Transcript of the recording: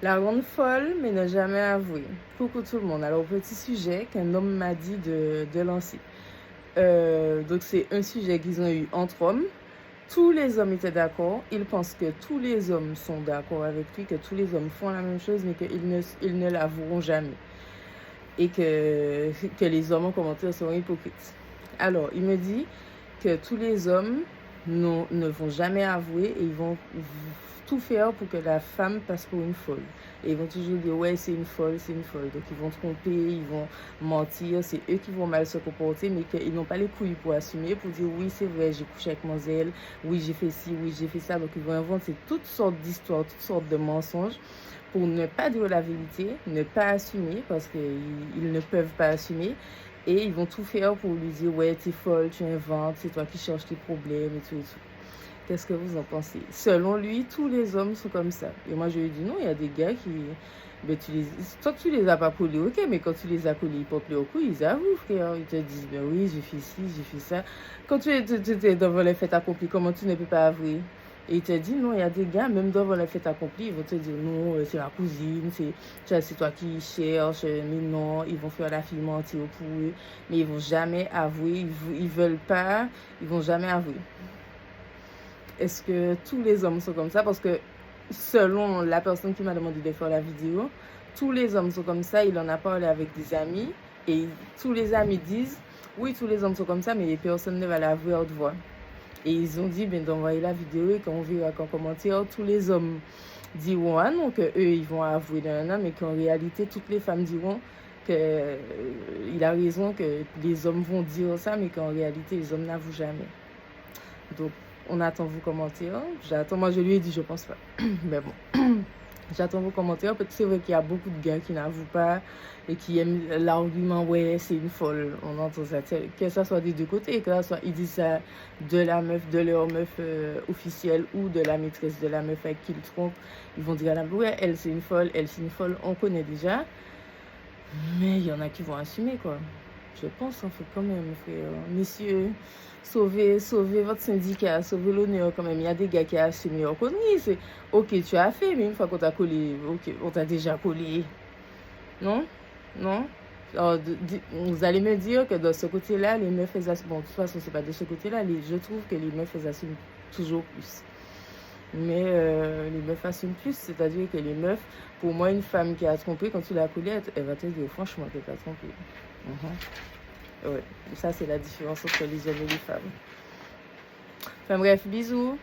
La rendre folle, mais ne jamais avouer. Coucou tout le monde. Alors, petit sujet qu'un homme m'a dit de lancer. Donc, c'est un sujet qu'ils ont eu entre hommes. Tous les hommes étaient d'accord. Ils pensent que tous les hommes sont d'accord avec lui, que tous les hommes font la même chose, mais ils ne l'avoueront jamais. Et que les hommes en commentaire seront hypocrites. Alors, il me dit que tous les hommes ne vont jamais avouer et ils vont tout faire pour que la femme passe pour une folle. Et ils vont toujours dire, ouais, c'est une folle, c'est une folle. Donc, ils vont tromper, ils vont mentir, c'est eux qui vont mal se comporter, mais qu'ils n'ont pas les couilles pour assumer, pour dire, oui, c'est vrai, j'ai couché avec Moselle, oui, j'ai fait ci, oui, j'ai fait ça. Donc, ils vont inventer toutes sortes d'histoires, toutes sortes de mensonges pour ne pas dire la vérité, ne pas assumer, parce qu'ils ne peuvent pas assumer. Et ils vont tout faire pour lui dire, ouais, t'es folle, tu inventes, c'est toi qui cherches tes problèmes et tout et tout. Qu'est-ce que vous en pensez? Selon lui, tous les hommes sont comme ça. Et moi, je lui ai dit, non, il y a des gars qui... Ben, toi, tu les as pas collés, ok, mais quand tu les as collés, ils portent leur coup, ils avouent, frère. Ils te disent, ben oui, j'ai fait ci, j'ai fait ça. Quand tu es devant les fêtes accomplies, comment tu ne peux pas avouer? Et il te dit, non, il y a des gars, même devant les fêtes accomplies, ils vont te dire, non, c'est ma cousine, c'est toi qui cherches, mais non, ils vont faire la fille mentir pour eux, mais ils vont jamais avouer, ils veulent pas, ils vont jamais avouer. Est-ce que tous les hommes sont comme ça? Parce que selon la personne qui m'a demandé de faire la vidéo, tous les hommes sont comme ça. Il en a parlé avec des amis et tous les amis disent, oui, tous les hommes sont comme ça, mais personne ne va l'avouer à haute voix. Et ils ont dit, ben, d'envoyer la vidéo et qu'on verra qu'en commentaire, tous les hommes diront, ah non, qu'eux, ils vont avouer d'un homme, mais qu'en réalité, toutes les femmes diront qu'il a raison, que les hommes vont dire ça, mais qu'en réalité, les hommes n'avouent jamais. Donc, on attend vos commentaires. Moi, je lui ai dit, je pense pas. Mais bon, j'attends vos commentaires. Peut-être c'est vrai qu'il y a beaucoup de gars qui n'avouent pas et qui aiment l'argument, ouais, c'est une folle. On entend ça. Que ça soit des deux côtés, que ça soit, ils disent ça de la meuf, de leur meuf officielle ou de la maîtresse de la meuf avec qui ils trompent. Ils vont dire à la meuf, ouais, elle c'est une folle, elle c'est une folle. On connaît déjà. Mais il y en a qui vont assumer, quoi. Je pense, en fait, quand même, frère. Messieurs, sauvez votre syndicat, sauvez l'honneur, quand même. Il y a des gars qui assument leur connerie. C'est, ok, tu as fait, mais une fois qu'on t'a collé, ok, on t'a déjà collé. Non? Non? Alors, vous allez me dire que de ce côté-là, les meufs, elles assument. Bon, de toute façon, c'est pas de ce côté-là. Je trouve que les meufs, elles assument toujours plus. Mais les meufs assument plus, c'est-à-dire que les meufs, pour moi, une femme qui a trompé, quand tu l'as collée, elle va te dire franchement qu'elle t'a trompé. Ouais, ça c'est la différence entre les hommes et les femmes. Enfin bref, bisous.